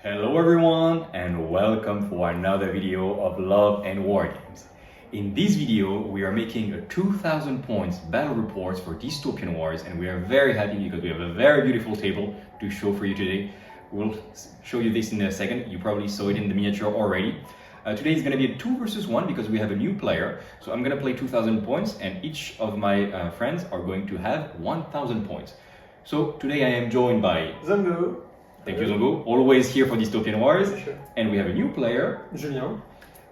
Hello everyone and welcome for another video of Love and Wargames. In this video we are making a 2000 points battle report for Dystopian Wars, and we are very happy because we have a very beautiful table to show for you today. We'll show you this in a second. You probably saw it in the miniature already. Today is going to be a 2 versus 1 because we have a new player. So I'm going to play 2000 points and each of my friends are going to have 1000 points. So today I am joined by Zongo. Thank you, Zongo. Always here for Dystopian Wars. Sure. And we have a new player, Julien.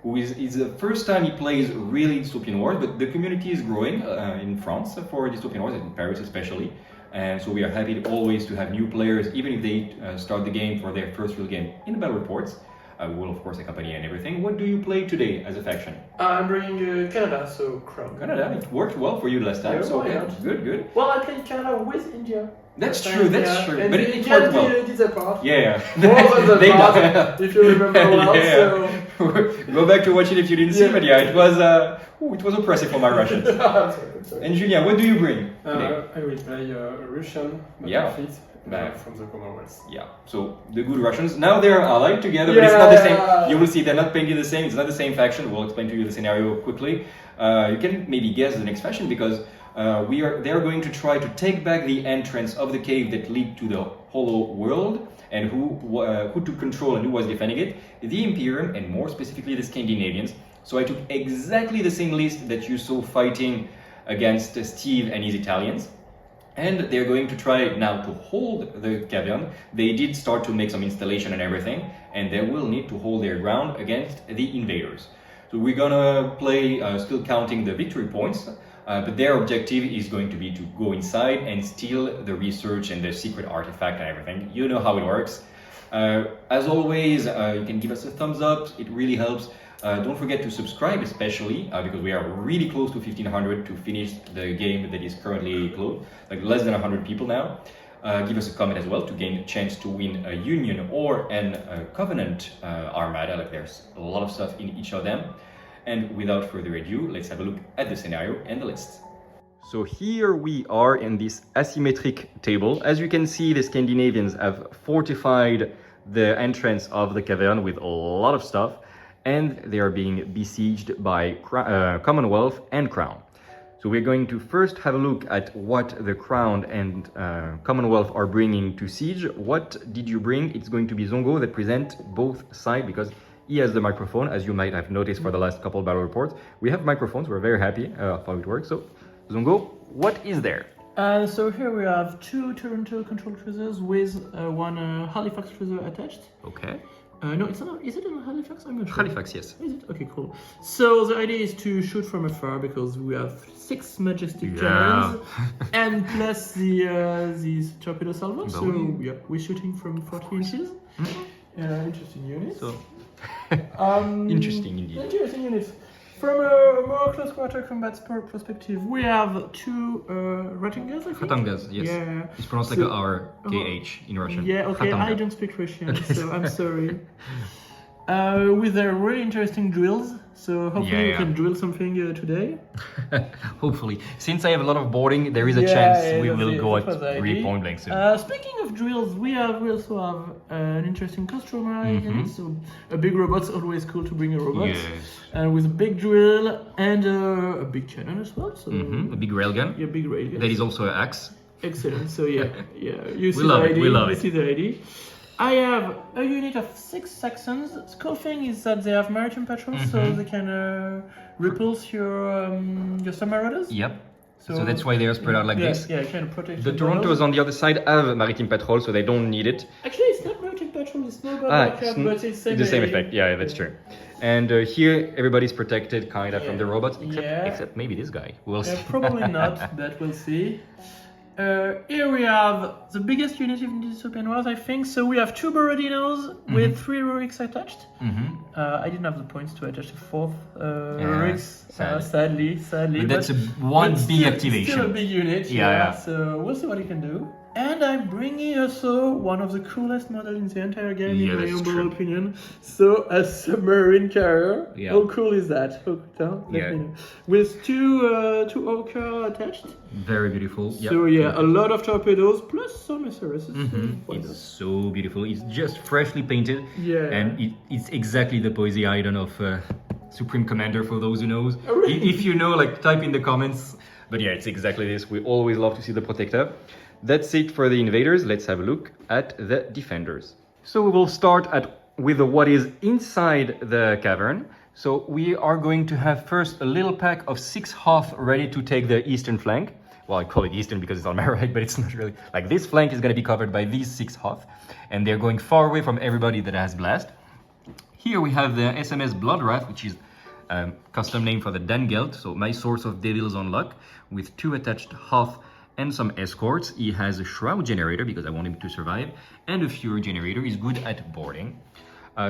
who is the first time he plays really Dystopian Wars, but the community is growing in France for Dystopian Wars, in Paris especially. And so we are happy always to have new players, even if they start the game for their first real game in the battle reports. I will of course accompany and everything. What do you play today as a faction? I'm bringing Canada, so Crown. Canada, it worked well for you last time, Yeah, so why okay, not? good. Well, I played Canada with India. That's Last true, time, that's true. And But it it can worked well. did their part. Yeah. More than the They part, know. if you remember well. Yeah. So. Go back to watch it if you didn't see, Yeah. but yeah, it was oppressive for my Russians. I'm sorry. And Julien, what do you bring today? I will play Russian, but Yeah. from the Commonwealth. Yeah, so the good Russians, now they're allied together, but it's not the same. You will see they're not painted the same, it's not the same faction. We'll explain to you the scenario quickly. You can maybe guess the next faction because they are going to try to take back the entrance of the cave that lead to the hollow world, and who took control and who was defending it? The Imperium, and more specifically the Scandinavians. So I took exactly the same list that you saw fighting against Steve and his Italians. And they're going to try now to hold the cavern. They did start to make some installation and everything, and they will need to hold their ground against the invaders. So we're gonna play still counting the victory points, but their objective is going to be to go inside and steal the research and the secret artifact and everything. You know how it works. As always, you can give us a thumbs up, it really helps. Don't forget to subscribe, especially because we are really close to 1500 to finish the game that is currently closed, like less than 100 people now. Give us a comment as well to gain a chance to win a Union or a Covenant armada. Like there's a lot of stuff in each of them. And without further ado, let's have a look at the scenario and the list. So here we are in this asymmetric table. As you can see, the Scandinavians have fortified the entrance of the cavern with a lot of stuff, and they are being besieged by Commonwealth and Crown. So we're going to first have a look at what the Crown and Commonwealth are bringing to siege. What did you bring? It's going to be Zongo that present both sides because he has the microphone, as you might have noticed for the last couple battle reports. We have microphones, we're very happy of how it works. So Zongo, what is there? So here we have 2 Toronto control cruisers with one Halifax cruiser attached. Okay. No, it's not. Is it in Halifax? I'm not sure. Halifax, yes. Is it? Okay, cool. So the idea is to shoot from afar because we have 6 majestic giants and plus these torpedo salvos. So yeah, we're shooting from 40 inches. Interesting unit. So interesting indeed. Interesting unit. From a more close quarter combat perspective, we have 2 Ratangas, I think. Ratangas, yes. Yeah. It's pronounced like a R, KH in Russian. Yeah, okay, Ratanga. I don't speak Russian, so I'm sorry. With their really interesting drills, so hopefully we can drill something today. Hopefully. Since I have a lot of boarding, there is a chance we will go at 3 point blank soon. Speaking of drills, we also have an interesting customer unit, so a big robot's always cool to bring a robot. Yes. And with a big drill and a big cannon as well. So A big railgun. Yeah, big railgun. That is also an axe. Excellent. So yeah, you see We love the it, idea. we love you it. see the idea. I have a unit of 6 Saxons. The cool thing is that they have maritime patrols, so they can repulse your submariners. Yep. So that's why they are spread out like this. Yeah, kind of protect. The Torontos on the other side have maritime patrol, so they don't need it. Actually, it's not maritime patrol. It's not backup, but it's the same effect. Yeah, that's true. And here, everybody's protected kind of from the robots, except maybe this guy. We'll see. Probably not, but we'll see. Here we have the biggest unit in Dystopian Wars, I think. So we have 2 Borodinos with 3 heroics attached. I didn't have the points to attach the 4th heroics, sadly. But that's one big activation. Still a big unit. Yeah. So we'll see what he can do. And I'm bringing also one of the coolest models in the entire game, Yeah, in my that's humble true. opinion. So, a submarine carrier. Yeah. How cool is that? Let Yeah. me know. With two orca attached. Very beautiful. So yeah, a lot of torpedoes plus some SRSs. It's so beautiful. It's just freshly painted. Yeah. And it's exactly the poesy item of Supreme Commander, for those who knows. Oh, really? If you know, like, type in the comments. But yeah, it's exactly this. We always love to see the Protector. That's it for the invaders. Let's have a look at the defenders. So we will start with what is inside the cavern. So we are going to have first a little pack of 6 Hoth ready to take the eastern flank. Well, I call it eastern because it's on my right, but it's not really. Like, this flank is going to be covered by these 6 Hoth, and they're going far away from everybody that has blast. Here we have the SMS Bloodwrath, which is custom name for the Dangelt, so my source of Devil's on luck, with 2 attached Hoth and some escorts. He has a Shroud Generator because I want him to survive, and a Fury Generator. He's good at boarding.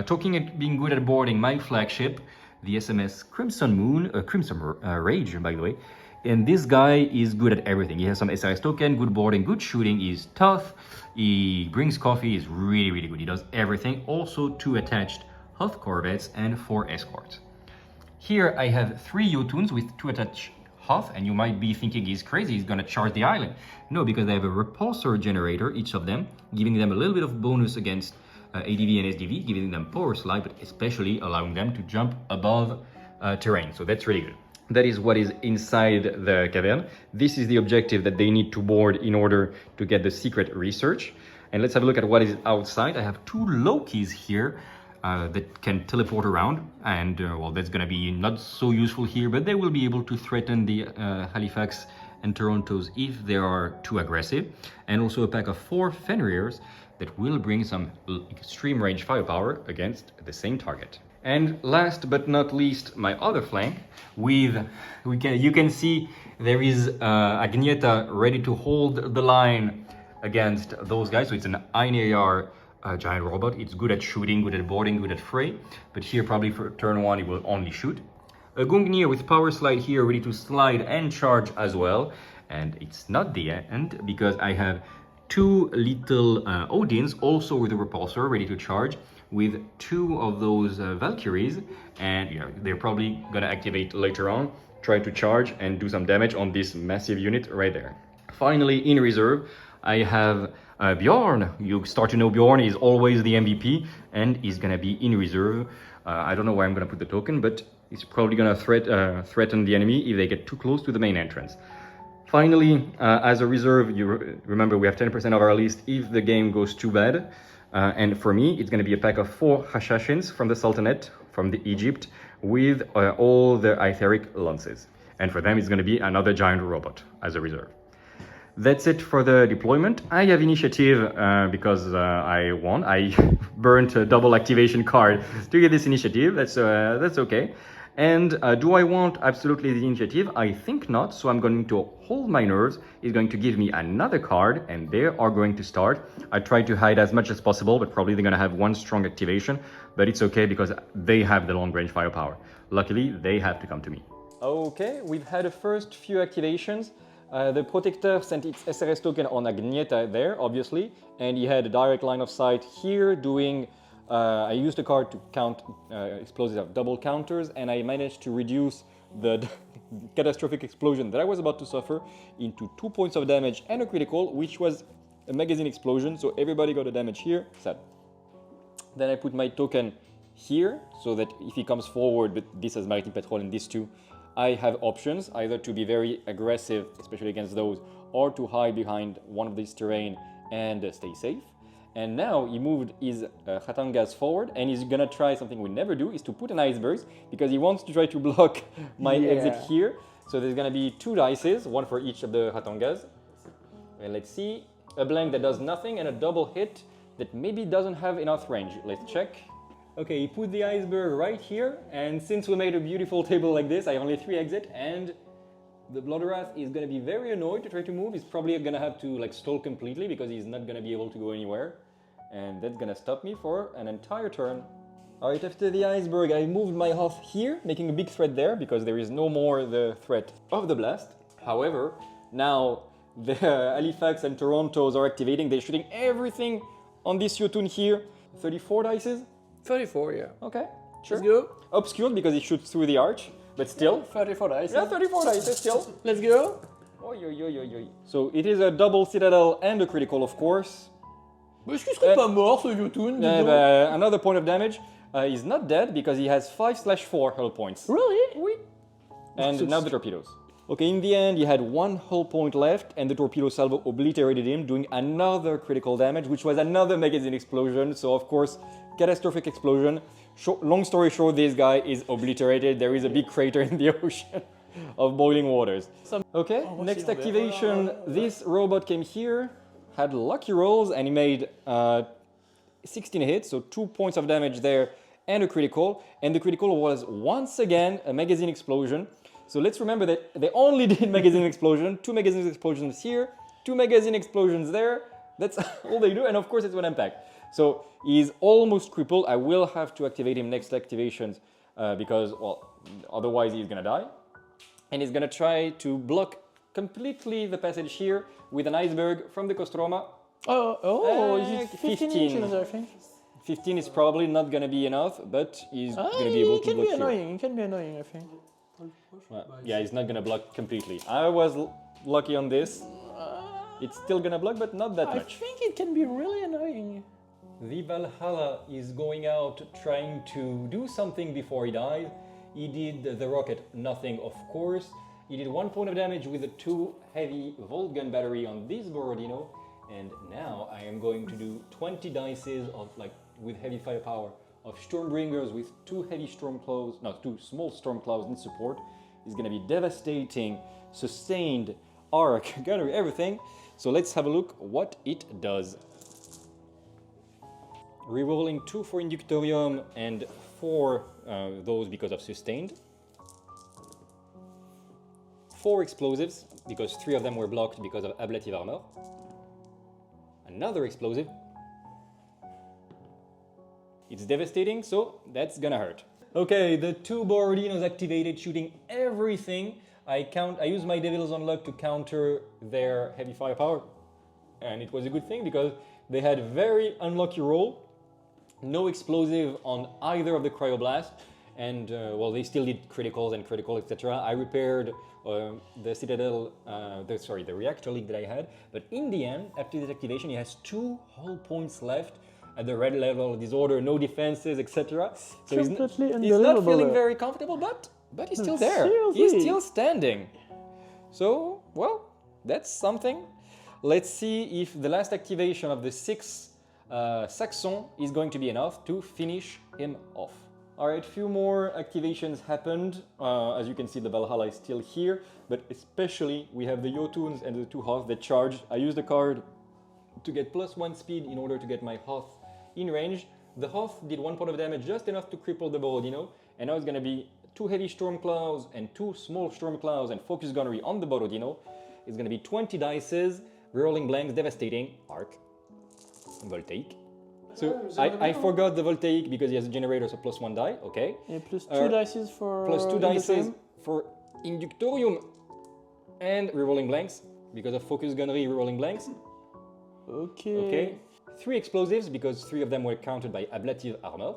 Talking at being good at boarding, my flagship, the SMS Crimson Moon, Crimson Rage, by the way. And this guy is good at everything. He has some SRS token, good boarding, good shooting. He's tough. He brings coffee. He's really, really good. He does everything. Also 2 attached Hoth Corvettes and 4 escorts. Here I have 3 Jotuns with 2 attached Hoth, and you might be thinking he's crazy, he's gonna charge the island. No, because I have a repulsor generator, each of them, giving them a little bit of bonus against ADV and SDV, giving them power slide, but especially allowing them to jump above terrain. So that's really good. That is what is inside the cavern. This is the objective that they need to board in order to get the secret research. And let's have a look at what is outside. I have 2 Lokis here that can teleport around, and well, that's gonna be not so useful here, but they will be able to threaten the Halifax and Torontos if they are too aggressive. And also a pack of 4 Fenriers that will bring some extreme range firepower against the same target. And last but not least, my other flank, with you can see there is Agneta ready to hold the line against those guys. So it's an INAR giant robot. It's good at shooting, good at boarding, good at fray. But here, probably for turn 1, it will only shoot. A Gungnir with power slide here, ready to slide and charge as well. And it's not the end, because I have 2 little Odins, also with a repulsor, ready to charge, with 2 of those Valkyries. And they're probably gonna activate later on, try to charge and do some damage on this massive unit right there. Finally, in reserve, I have Bjorn. You start to know Bjorn is always the MVP, and he's gonna be in reserve. I don't know where I'm gonna put the token, but he's probably gonna threaten the enemy if they get too close to the main entrance. Finally, as a reserve, you remember we have 10% of our list if the game goes too bad. And for me, it's gonna be a pack of 4 Hashashins from the Sultanate, from the Egypt, with all the Etheric lances. And for them, it's gonna be another giant robot as a reserve. That's it for the deployment. I have initiative because I won. I burnt a double activation card to get this initiative. That's okay. And do I want absolutely the initiative? I think not. So I'm going to hold my nerves. It's going to give me another card, and they are going to start. I try to hide as much as possible, but probably they're going to have 1 strong activation. But it's okay because they have the long range firepower. Luckily, they have to come to me. Okay, we've had a first few activations. The Protector sent its SRS token on Agneta there, obviously, and he had a direct line of sight here doing... I used the card to count explosives of double counters, and I managed to reduce the catastrophic explosion that I was about to suffer into 2 points of damage and a critical, which was a magazine explosion, so everybody got a damage here, sad. Then I put my token here, so that if he comes forward, but this has Maritime Patrol and this too, I have options, either to be very aggressive, especially against those, or to hide behind one of these terrain and stay safe. And now he moved his Khatangas forward, and he's gonna try something we never do, is to put an iceberg, because he wants to try to block my exit here. So there's gonna be 2 dices, 1 for each of the Khatangas. And let's see, a blank that does nothing and a double hit that maybe doesn't have enough range. Let's check. Okay, he put the iceberg right here, and since we made a beautiful table like this, I have only 3 exit, and the Bloodwrath is gonna be very annoyed to try to move. He's probably gonna have to stall completely because he's not gonna be able to go anywhere. And that's gonna stop me for an entire turn. Alright, after the iceberg, I moved my Hoth here, making a big threat there because there is no more the threat of the blast. However, now the Halifax and Torontos are activating. They're shooting everything on this Jotun here. 34 dices? 34, yeah. Okay, sure. Let's go. Obscured because it shoots through the arch, but still. 34 dice. Yeah, 34 dices still. Let's go. Oy, oy, oy, oy, oy. So it is a double citadel and a critical, of course. Est-ce qu'il serait pas mort, ce Jotun? Another point of damage. He's not dead because he has 5/4 hull points. Really? Oui. And now the torpedoes. Okay, in the end, he had 1 hull point left, and the torpedo salvo obliterated him, doing another critical damage, which was another magazine explosion. So, of course, catastrophic explosion. Long story short, this guy is obliterated. There is a big crater in the ocean of boiling waters. Okay, next activation. This robot came here, had lucky rolls, and he made 16 hits, so 2 points of damage there, and a critical. And the critical was once again a magazine explosion. So let's remember that they only did magazine explosion, 2 magazine explosions here, 2 magazine explosions there. That's all they do, and of course it's one impact. So he's almost crippled. I will have to activate him next activations because, well, otherwise he's gonna die. And he's gonna try to block completely the passage here with an iceberg from the Kostroma. Is it 15 inches, I think? 15 is probably not gonna be enough, but he's gonna be able to block here. It can be annoying, I think. Well, yeah, he's not gonna block completely. I was lucky on this. It's still gonna block, but not that much. I think it can be really annoying. The Valhalla is going out trying to do something before he died. He did the rocket, nothing of course. He did 1 point of damage with a 2 heavy volt gun battery on this Borodino. And now I am going to do 20 dices of with heavy firepower of Stormbringers with 2 heavy Stormclaws, no, 2 small Stormclaws in support. Is going to be devastating, sustained, arc, gunnery, everything. So let's have a look what it does. Rerolling 2 for Inductorium and 4 those because of sustained. 4 explosives because 3 of them were blocked because of ablative armor. Another explosive. It's devastating, so that's gonna hurt. Okay, the 2 Borodinos activated, shooting everything. I use my Devils on Luck to counter their heavy firepower. And it was a good thing because they had very unlucky roll. No explosive on either of the cryoblast. And well, they still did criticals and critical, etc. I repaired the Citadel, the reactor leak that I had. But in the end, after this activation, he has 2 hull points left at the red level, disorder, no defenses, etc. So he's not feeling very comfortable, but he's still there. Seriously? He's still standing. So, well, that's something. Let's see if the last activation of the 6 Saxon is going to be enough to finish him off. Alright, few more activations happened. As you can see, the Valhalla is still here, but especially we have the Jotuns and the 2 Hoth that charged. I used the card to get +1 speed in order to get my Hoth in range. The Hoth did 1 point of damage, just enough to cripple the Borodino, and now it's going to be 2 heavy Stormclaws and 2 small Stormclaws and focus gunnery on the Borodino. It's going to be 20 dices, rerolling blanks, devastating, arc, voltaic. So I forgot the voltaic because he has a generator, so +1 die, okay. Yeah, +2 dices for... +2 dices for Inductorium and rerolling blanks, because of focus gunnery, rerolling blanks. Okay. 3 explosives because 3 of them were countered by ablative armor.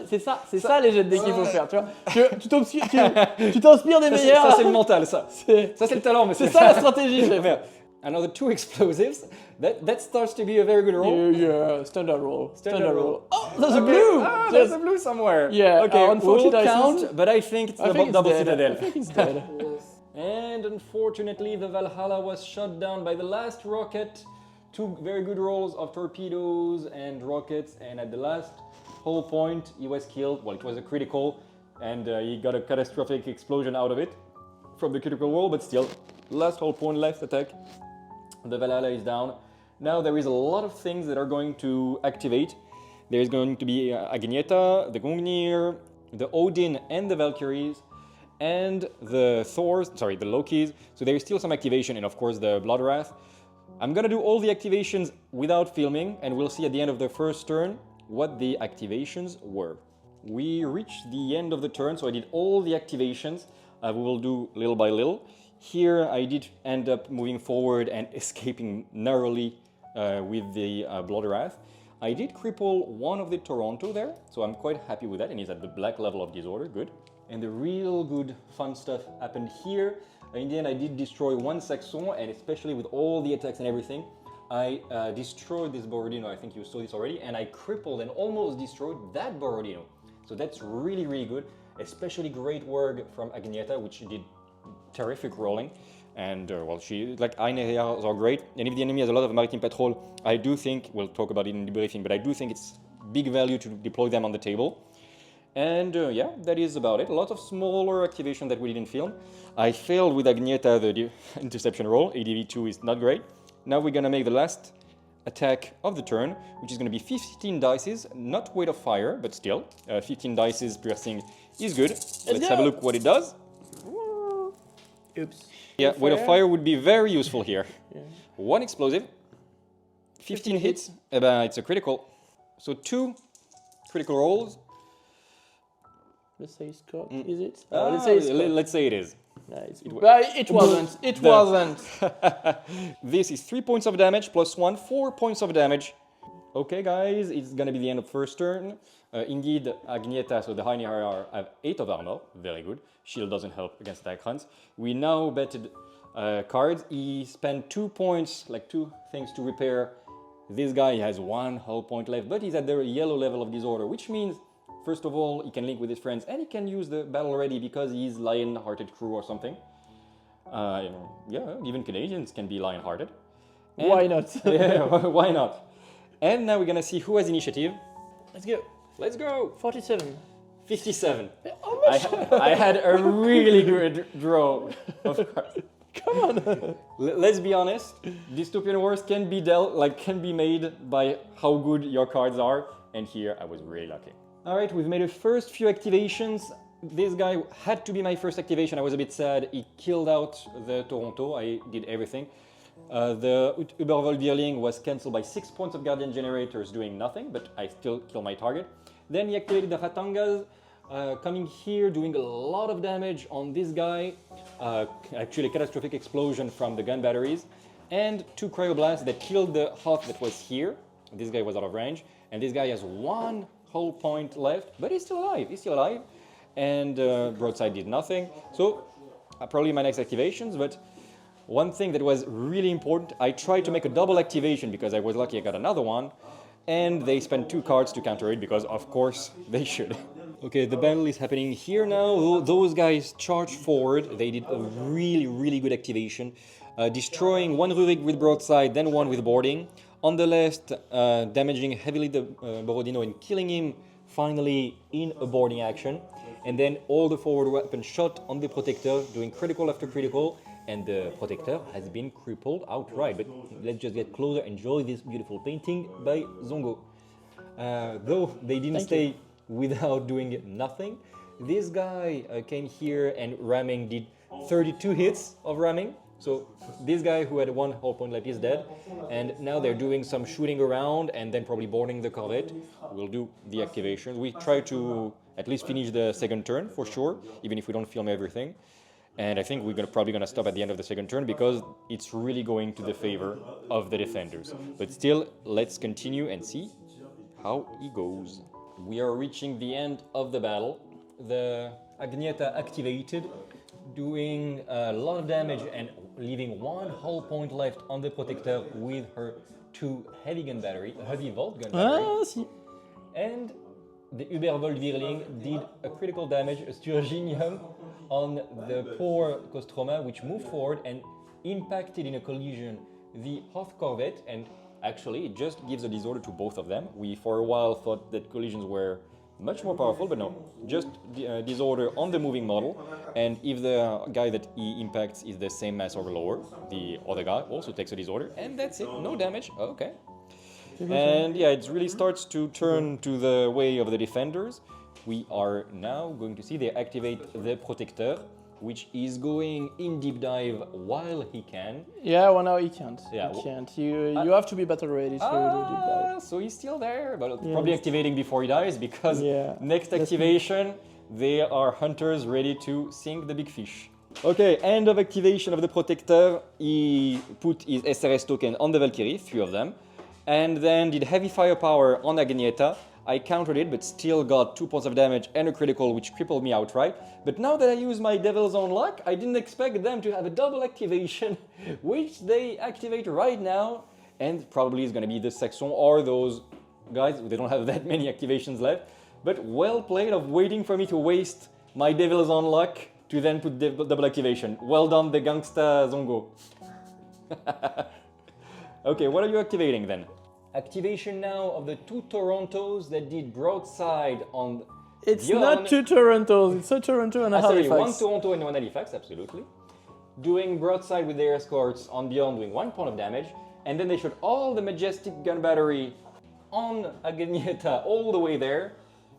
C'est ça les jets de dés qu'il faut faire, tu vois. Tu t'inspires des meilleurs. Ça c'est le mental, ça. Ça c'est le talent, mais c'est ça la stratégie, chef. Another 2 explosives. That starts to be a very good roll. Yeah, standard roll. Standard roll. Oh, there's a blue. Ah, there's a blue somewhere. Yeah. Okay, we'll dices. count, but I think it's the double dead. Citadel. I think it's dead. And unfortunately, the Valhalla was shot down by the last rocket. 2 very good rolls of torpedoes and rockets, and at the last hull point, he was killed. Well, it was a critical, and he got a catastrophic explosion out of it from the critical roll, but still, last hull point, last attack. The Valhalla is down. Now there is a lot of things that are going to activate. There's going to be Agneta, the Gungnir, the Odin and the Valkyries, and the Thors, sorry, the Lokis. So there's still some activation, and of course the Bloodwrath. I'm gonna do all the activations without filming, and we'll see at the end of the first turn what the activations were. We reached the end of the turn, so I did all the activations. We will do little by little. Here I did end up moving forward and escaping narrowly with the Blood Wrath. I did cripple one of the Toronto there, so I'm quite happy with that, and he's at the black level of disorder, good. And the real good fun stuff happened here. In the end, I did destroy one Saxon, and especially with all the attacks and everything, I destroyed this Borodino. I think you saw this already, and I crippled and almost destroyed that Borodino. So that's really, really good, especially great work from Agneta, which did terrific rolling. And well, she, like, Einherjars are great, and if the enemy has a lot of maritime patrol, I do think, we'll talk about it in the briefing, but I do think it's big value to deploy them on the table. And yeah, that is about it. A lot of smaller activation that we didn't film. I failed with Agneta, the interception roll. ADV2 is not great. Now we're gonna make the last attack of the turn, which is gonna be 15 dices, not weight of fire, but still, 15 dices piercing is good. Let's have a look what it does. Oops. Yeah, weight of fire would be very useful here. One explosive, 15 hits, it's a critical. So 2 critical rolls. Let's say it's caught, is it? Let's say it's caught. Let's say it is. It wasn't. It wasn't. This is 3 points of damage plus 1, 4 points of damage. Okay, guys, it's gonna be the end of first turn. Indeed, Agneta, so the Einherjar, have 8 of armor. Very good. Shield doesn't help against attack runs. We now betted cards. He spent 2 points, like 2 things to repair. This guy has 1 hull point left, but he's at the yellow level of disorder, which means, first of all, he can link with his friends, and he can use the battle ready because he's lion-hearted crew or something. Yeah, even Canadians can be lion-hearted. Why not? Yeah, why not? And now we're gonna see who has initiative. Let's go. Let's go. 47. 57. Almost. I had a really good draw of cards. Come on. Let's be honest. Dystopian wars can be made by how good your cards are, and here I was really lucky. All right, we've made the first few activations. This guy had to be my first activation. I was a bit sad. He killed out the Toronto. I did everything. The Übervollwirling was cancelled by 6 points of Guardian Generators doing nothing, but I still killed my target. Then he activated the Ratangas, coming here, doing a lot of damage on this guy. Actually, a catastrophic explosion from the gun batteries. And 2 Cryoblasts that killed the Hoth that was here. This guy was out of range. And this guy has 1 hull point left, but he's still alive. He's still alive. And Broadside did nothing. So, probably my next activations, but one thing that was really important, I tried to make a double activation because I was lucky I got another one, and they spent 2 cards to counter it because, of course, they should. Okay, the battle is happening here now. Those guys charged forward. They did a really, really good activation, destroying 1 Rurik with Broadside, then 1 with boarding. On the left, damaging heavily the Borodino and killing him finally in a boarding action. And then all the forward weapon shot on the Protector, doing critical after critical. And the Protector has been crippled outright. But let's just get closer, enjoy this beautiful painting by Zongo. Though they didn't stay without doing nothing, this guy came here and ramming did 32 hits of ramming. So this guy who had 1 hull point left is dead. And now they're doing some shooting around and then probably boarding the corvette. We'll do the activation. We try to at least finish the second turn for sure, even if we don't film everything. And I think we're probably gonna stop at the end of the second turn because it's really going to the favor of the defenders. But still, let's continue and see how it goes. We are reaching the end of the battle. The Agneta activated, doing a lot of damage and leaving 1 hull point left on the Protector with her 2 heavy gun battery, heavy vault gun battery. And the Übervollwirling did a critical damage, a Sturginium, on the poor Kostroma, which moved forward and impacted in a collision the Hoth corvette, and actually it just gives a disorder to both of them. We for a while thought that collisions were much more powerful, but no, just disorder on the moving model, and if the guy that he impacts is the same mass or lower, the other guy also takes a disorder, and that's it, no damage, okay. And yeah, it really starts to turn to the way of the defenders. We are now going to see they activate the Protector, which is going in deep dive while he can. Yeah, well now he can't. Yeah, he can't. You have to be battle ready to do deep dive. So he's still there, but probably activating before he dies because next activation, they are hunters ready to sink the big fish. Okay, end of activation of the Protector. He put his SRS token on the Valkyrie, 3 of them, and then did heavy firepower on Agneta. I countered it, but still got 2 points of damage and a critical, which crippled me outright. But now that I use my Devil's Own Luck, I didn't expect them to have a double activation, which they activate right now, and probably is going to be the Saxon or those guys. They don't have that many activations left, but well played of waiting for me to waste my Devil's Own Luck to then put double activation. Well done, the Gangsta Zongo. Okay, what are you activating then? Activation now of the 2 Torontos that did broadside on It's Dion. not 2 Torontos, it's a Toronto and a Sorry, Halifax. 1 Toronto and 1 Halifax, absolutely. Doing broadside with their escorts on Beyond, doing 1 point of damage. And then they shot all the Majestic Gun Battery on Agneta all the way there,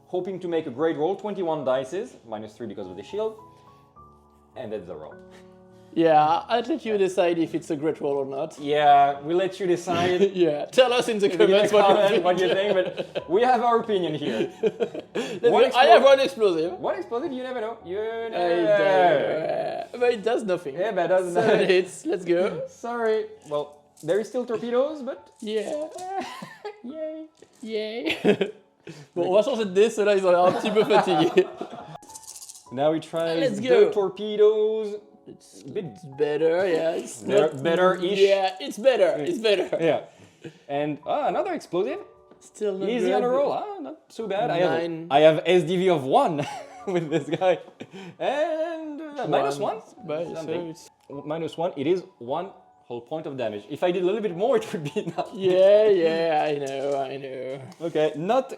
hoping to make a great roll. 21 dices, -3 because of the shield. And that's the roll. Yeah, I'll let you decide if it's a great roll or not. Yeah, we'll let you decide. Yeah, tell us in the In the comments what you think, but we have our opinion here. I have one explosive. What explosive? You never know. You I never know. don't. But it does nothing. Yeah, but it doesn't 7 hits, let's go. Sorry. Well, there is still torpedoes, but Yeah. yay. Yay. Bon, on va changer de dé, ceux-là ils ont l'air un petit peu fatigués. Now we try Let's the go. torpedoes. It's better, yeah. It's Better-ish. Yeah, it's better. It's better. Yeah. And another explosive. Still not Easy good. on a roll. Not too bad. 9. I have SDV of 1 with this guy. And -1. But so Something. it's... -1. It is 1 whole point of damage. If I did a little bit more, it would be enough. Yeah, I know. Okay, not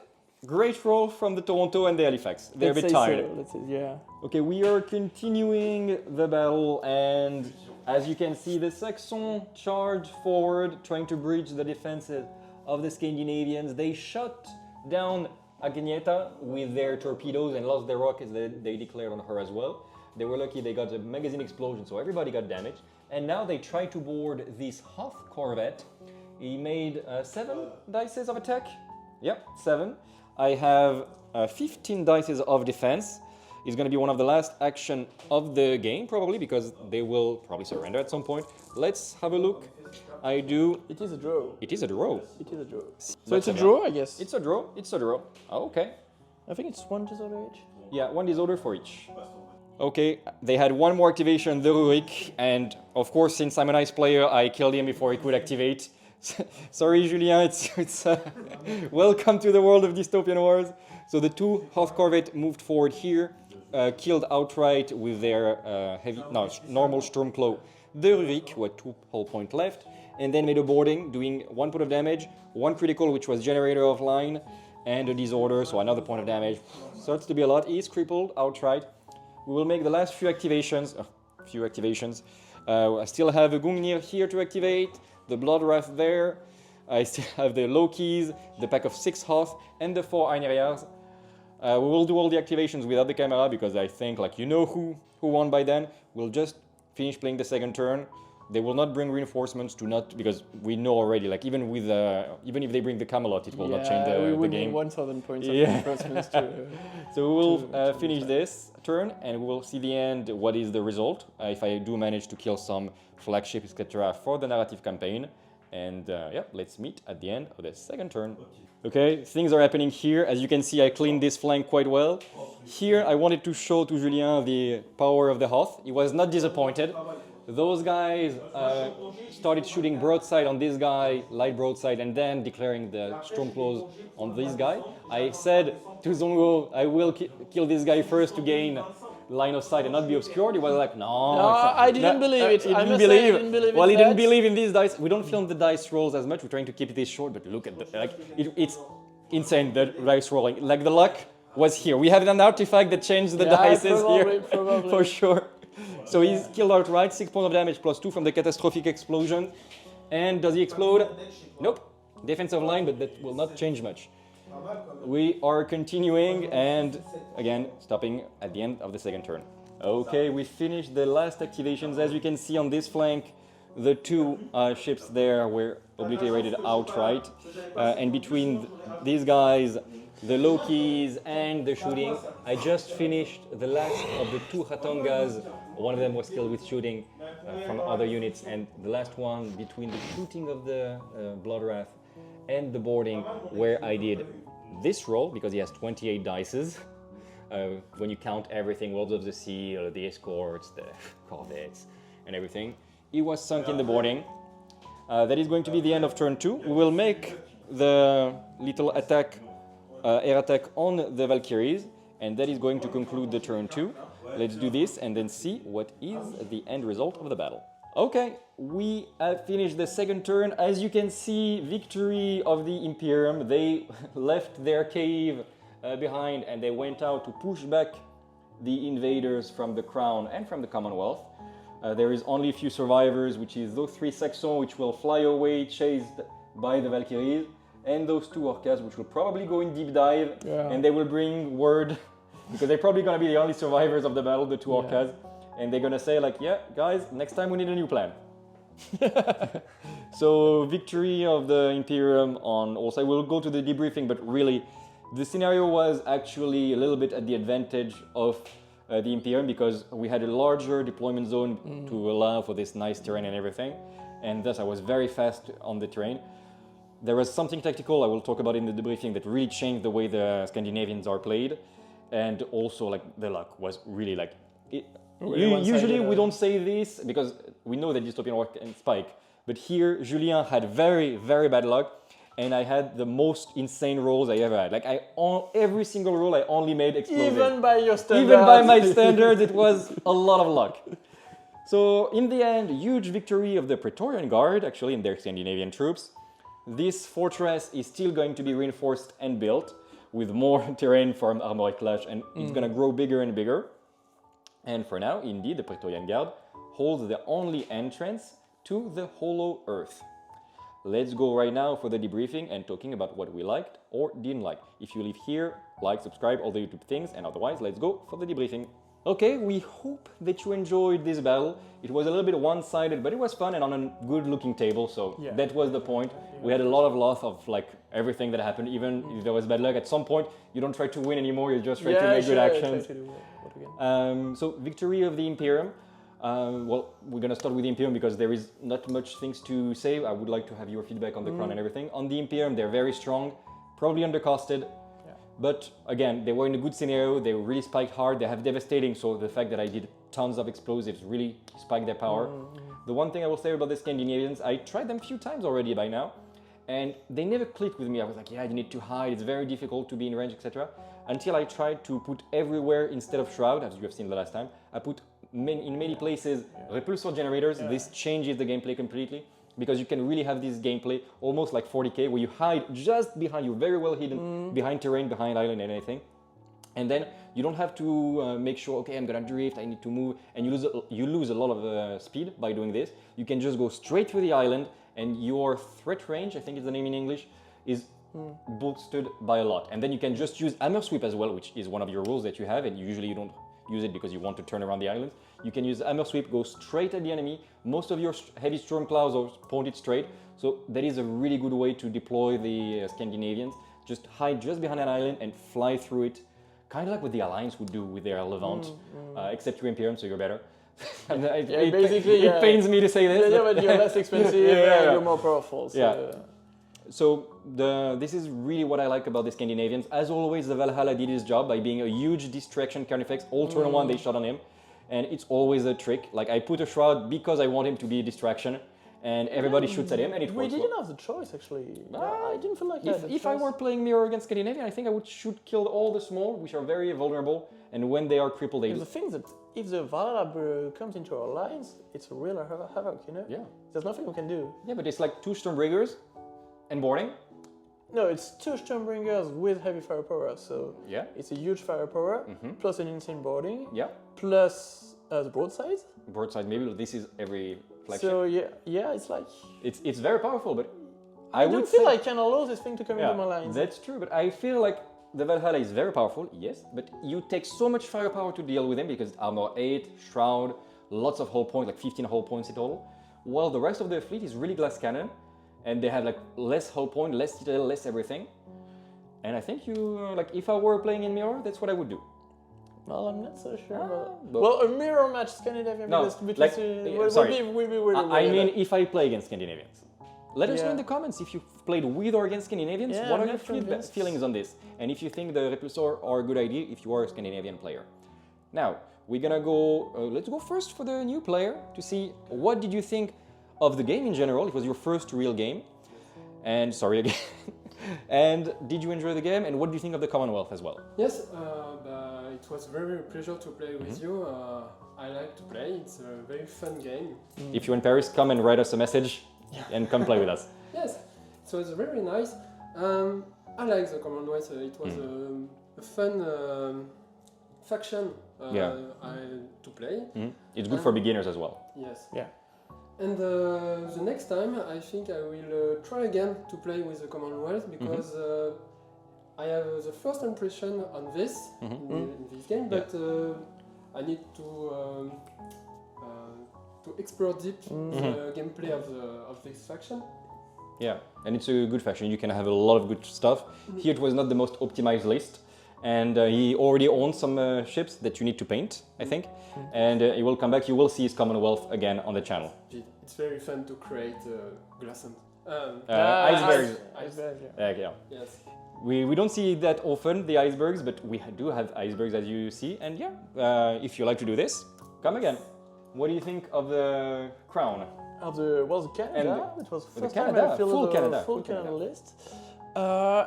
great roll from the Toronto and the Halifax. They're a bit tired. So. Let's say, yeah. Okay, we are continuing the battle, and as you can see, the Saxons charge forward, trying to breach the defenses of the Scandinavians. They shot down Agneta with their torpedoes and lost their rockets that they declared on her as well. They were lucky they got a magazine explosion, so everybody got damaged. And now they try to board this Hoth corvette. He made 7 dices of attack. Yep, 7. I have 15 dices of defense. It's going to be one of the last action of the game, probably, because they will probably surrender at some point. Let's have a look. I do. It is a draw. It is a draw. It is a draw. So it's a draw, I guess. It's a draw. It's a draw. Oh, okay. I think it's 1 disorder each. Yeah, 1 disorder for each. Okay, they had 1 more activation, the Rurik, and of course, since I'm a nice player, I killed him before he could activate. Sorry, Julien, it's welcome to the world of Dystopian Wars. So the 2 Hoth corvette moved forward here, killed outright with their normal Stormclaw the Rurik, who had 2 whole point left, and then made a boarding, doing 1 point of damage, 1 critical, which was generator offline, and a disorder, so another point of damage. Starts to be a lot. He's crippled outright. We will make the last few activations. I still have a Gungnir here to activate, the Blood Wrath there. I still have the Lokis, the pack of 6 Hoth, and the 4 Einherjars. We will do all the activations without the camera because I think, like, you know who won by then. We'll just finish playing the second turn. They will not bring reinforcements because we know already, like, even if they bring the Camelot, it will not change the game. 1,000 points of reinforcements to... So we will finish this turn and we will see the end, what is the result, if I do manage to kill some flagships, etc. for the narrative campaign. And let's meet at the end of the second turn. Okay, things are happening here. As you can see, I cleaned this flank quite well. Here, I wanted to show to Julien the power of the Hoth. He was not disappointed. Those guys started shooting broadside on this guy, light broadside, and then declaring the Stormclaws on this guy. I said to Zongo, I will kill this guy first to gain line of sight and not be obscured. He was like, no, I didn't believe it. He didn't believe. Well, he didn't believe in these dice. We don't film the dice rolls as much. We're trying to keep this short, but look at it's insane, the dice rolling. Like, the luck was here. We have an artifact that changed the dice here, probably. for sure. So he's killed outright, 6 points of damage plus 2 from the catastrophic explosion. And does he explode? Nope. Defensive line, but that will not change much. We are continuing and again stopping at the end of the second turn. Okay, we finished the last activations. As you can see on this flank, the 2 ships there were obliterated outright. And between these guys, the Lokis and the shooting, I just finished the last of the 2 Hatongas One of them was killed with shooting from other units, and the last one between the shooting of the Blood Wrath and the boarding, where I did this roll, because he has 28 dices. When you count everything, Wolves of the Sea, the escorts, the corvettes, and everything. He was sunk in the boarding. That is going to be the end of turn 2. We will make the little attack, air attack on the Valkyries, and that is going to conclude the turn 2. Let's do this and then see what is the end result of the battle. Okay, we have finished the second turn. As you can see, victory of the Imperium. They left their cave behind and they went out to push back the invaders from the Crown and from the Commonwealth. There is only a few survivors, which is those 3 Saxons, which will fly away chased by the Valkyries, and those 2 Orcas, which will probably go in deep dive, and they will bring word, because they're probably going to be the only survivors of the battle, the 2 Orcas, and they're going to say like, yeah, guys, next time we need a new plan. So victory of the Imperium on also, we'll go to the debriefing, but really the scenario was actually a little bit at the advantage of the Imperium, because we had a larger deployment zone to allow for this nice terrain and everything, and thus I was very fast on the terrain. There was something tactical I will talk about in the debriefing that really changed the way the Scandinavians are played, and also like the luck was really like usually we don't say this because we know that Dystopian work and spike, but here Julien had very, very bad luck, and I had the most insane rolls I ever had. Like every single roll I only made explosive. Even by your standards. Even by my standards, it was a lot of luck. So in the end, huge victory of the Praetorian Guard, actually, in their Scandinavian troops. This fortress is still going to be reinforced and built with more terrain from armored clash, and it's going to grow bigger and bigger. And for now, indeed, the Praetorian Guard holds the only entrance to the Hollow Earth. Let's go right now for the debriefing and talking about what we liked or didn't like. If you live here, like, subscribe, all the YouTube things, and otherwise, let's go for the debriefing. Okay, we hope that you enjoyed this battle. It was a little bit one-sided, but it was fun and on a good-looking table, so that was the point. We had a lot of loss of like everything that happened, even if there was bad luck. At some point, you don't try to win anymore, you just try to make good actions. So, victory of the Imperium. Well, we're gonna start with the Imperium because there is not much things to say. I would like to have your feedback on the Crown and everything. On the Imperium, they're very strong, probably undercosted. But again, they were in a good scenario, they really spiked hard, they have devastating, so the fact that I did tons of explosives really spiked their power. The one thing I will say about the Scandinavians, I tried them a few times already by now, and they never clicked with me. I was like, yeah, you need to hide, it's very difficult to be in range, etc. Until I tried to put everywhere instead of Shroud, as you have seen the last time, I put in many places repulsor generators. This changes the gameplay completely, because you can really have this gameplay almost like 40k, where you hide just behind, you're very well hidden behind terrain, behind island and anything. And then you don't have to make sure, okay, I'm gonna drift, I need to move, and you lose a lot of speed by doing this. You can just go straight through the island, and your threat range, I think is the name in English, is boosted by a lot. And then you can just use hammer sweep as well, which is one of your rules that you have, and usually you don't use it because you want to turn around the island. You can use hammer sweep, go straight at the enemy. Most of your heavy storm clouds are pointed straight, so that is a really good way to deploy the Scandinavians. Just hide just behind an island and fly through it, kind of like what the Alliance would do with their Levant, except you're Imperium, so you're better. It pains me to say this. Yeah, but you're less expensive and you're more powerful. So. So this is really what I like about the Scandinavians. As always, the Valhalla did his job by being a huge distraction carnifex. All turn one, they shot on him. And it's always a trick. Like, I put a Shroud because I want him to be a distraction. And everybody shoots at him, and it works. We didn't have the choice, actually. I didn't feel like if I were playing Mirror against Scandinavian, I think I would kill all the small, which are very vulnerable. And when they are crippled, they... The thing is that if the Valhalla comes into our lines, it's a real havoc, you know? Yeah. There's nothing we can do. Yeah, but it's like 2 Stormbreakers and boarding. No, it's 2 Stormbringers with heavy firepower, so it's a huge firepower, plus an insane boarding, plus the broadside. Broadside, maybe this is every flagship. So it's like... It's very powerful, but I don't feel like I can allow this thing to come into my lines. That's true, but I feel like the Valhalla is very powerful, yes, but you take so much firepower to deal with him because armor 8, Shroud, lots of hull points, like 15 hull points in total, while the rest of the fleet is really glass cannon. And they have like less hull point, less detail, less everything. And I think if I were playing in Mirror, that's what I would do. Well, I'm not so sure. Well, a mirror match Scandinavian. No, sorry. Will be really I mean, if I play against Scandinavians. Let us know in the comments if you've played with or against Scandinavians. What are your feelings on this? And if you think the repulsor are a good idea if you are a Scandinavian player. Now, we're gonna go, let's go first for the new player to see what did you think of the game in general. It was your first real game. And sorry again. And did you enjoy the game? And what do you think of the Commonwealth as well? Yes, it was very pleasure to play with you. I like to play. It's a very fun game. If you're in Paris, come and write us a message and come play with us. Yes, so it's very nice. I like the Commonwealth. It was a fun faction to play. It's good for beginners as well. Yes. Yeah. And the next time, I think I will try again to play with the Commonwealth because I have the first impression on this in this game, but I need to explore deep the gameplay of this faction. Yeah, and it's a good faction. You can have a lot of good stuff. Here it was not the most optimized list. And he already owns some ships that you need to paint, I think. And he will come back, you will see his Commonwealth again on the channel. It's very fun to create glass and... icebergs. Icebergs, yeah. Yes. We don't see that often, the icebergs, but we do have icebergs as you see. And if you like to do this, come again. What do you think of the Crown? Of the Canada. It was the first time Canada, I filled full Canada Canada list.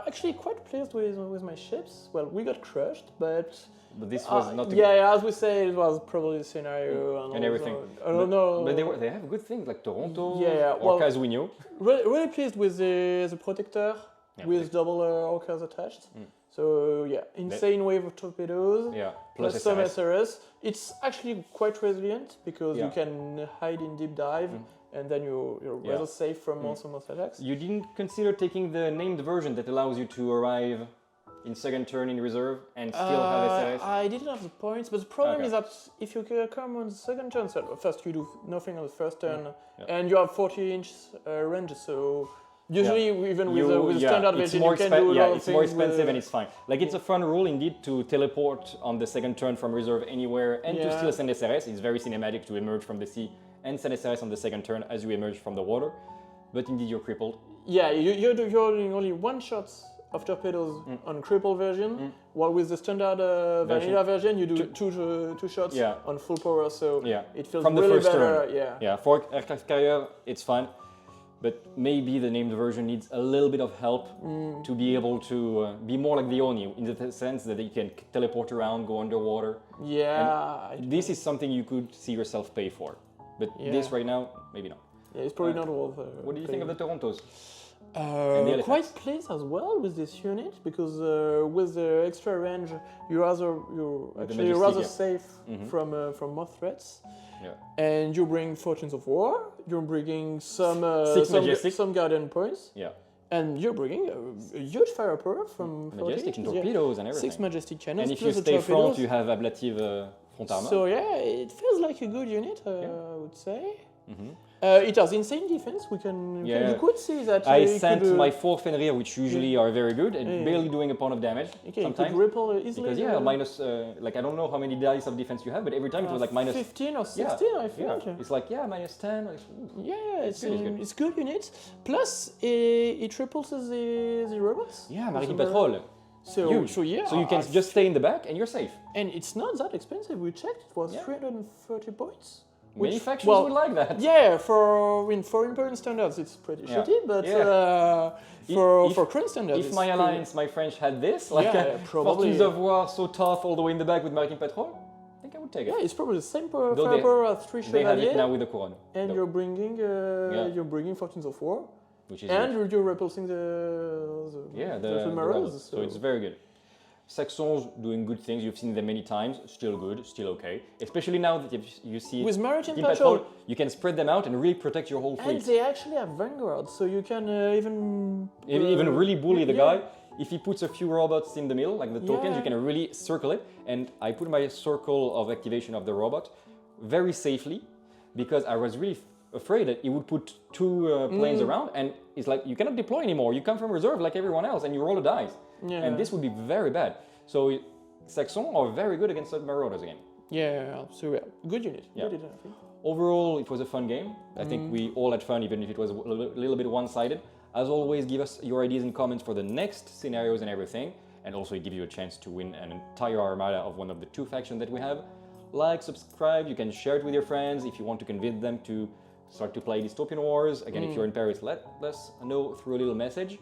Actually, quite pleased with my ships. Well, we got crushed, but this was not. As we say, it was probably the scenario and everything. I don't know. But they have good things like Toronto, well, Orcas we knew. Really pleased with the protector with double Orcas attached. So insane wave of torpedoes. Yeah, plus some SRS. It's actually quite resilient because you can hide in deep dive. And then you're rather safe from most attacks. You didn't consider taking the named version that allows you to arrive in second turn in reserve and still have SRS? I didn't have the points, but the problem is that if you come on the second turn, so first you do nothing on the first turn, and you have 40-inch range, so usually even with the standard version you can do a lot of it's more expensive and it's fine. Like it's a fun rule indeed to teleport on the second turn from reserve anywhere and to still send SRS. It's very cinematic to emerge from the sea and send SRS on the second turn as you emerge from the water, but indeed you're crippled. Yeah, you're doing only one shot of torpedoes on crippled version, while with the standard vanilla version you do two shots on full power, so it feels from the really first better. Turn. For aircraft carrier it's fine, but maybe the named version needs a little bit of help to be able to be more like the Oni, in the sense that you can teleport around, go underwater. And this is something you could see yourself pay for. But this right now, maybe not. Yeah, it's probably not worth what do you think of the Torontos? Quite pleased as well with this unit because with the extra range, you're actually rather safe from more threats. And you bring Fortunes of War. You're bringing some Guardian points. And you're bringing a huge firepower from Majestic and torpedoes and everything. 6 Majestic cannons. And if you stay front, you have ablative front armor. So it feels like a good unit, I would say. It has insane defense. You could see that. I sent my 4 Fenrir, which usually are very good, and barely doing a point of damage. Sometimes. You could ripple easily. Because minus, I don't know how many dice of defense you have, but every time it was like minus 15 or 16, I think. It's like minus 10. It's good unit. Plus, it triples the robots. Yeah, Marine Patrol. So you can just stay in the back and you're safe. And it's not that expensive. We checked. It was 330 points. Many factions would like that. Yeah, for Imperium standards, it's pretty shitty, but for Crown standards, if my alliance, my French, had this, probably Fortunes of War so tough all the way in the back with Marine Patrol, I think I would take it. Yeah, it's probably the same power as 3 Chevaliers. They have it now with the Couronne. And you're bringing Fortunes of War, which is you're repulsing the Marines. So it's very good. Saxons doing good things, you've seen them many times, still good, still okay. Especially now that you see with Maritime Patrol, you can spread them out and really protect your whole fleet. And they actually have Vanguard, so you can even really bully the guy. If he puts a few robots in the middle, like the tokens, you can really circle it. And I put my circle of activation of the robot very safely, because I was really afraid that he would put 2 planes around, and it's like, you cannot deploy anymore. You come from reserve like everyone else, and you roll a dice. And this would be very bad. So Saxons are very good against the Marauders again. Yeah, so good unit. Yeah. Good unit, I think. Overall, it was a fun game. I think we all had fun, even if it was a little bit one-sided. As always, give us your ideas and comments for the next scenarios and everything. And also, it gives you a chance to win an entire armada of one of the 2 factions that we have. Like, subscribe, you can share it with your friends if you want to convince them to start to play Dystopian Wars. Again, if you're in Paris, let us know through a little message.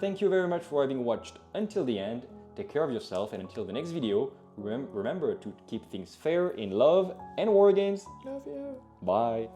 Thank you very much for having watched until the end. Take care of yourself, and until the next video, remember to keep things fair in love and war games. Love you. Bye.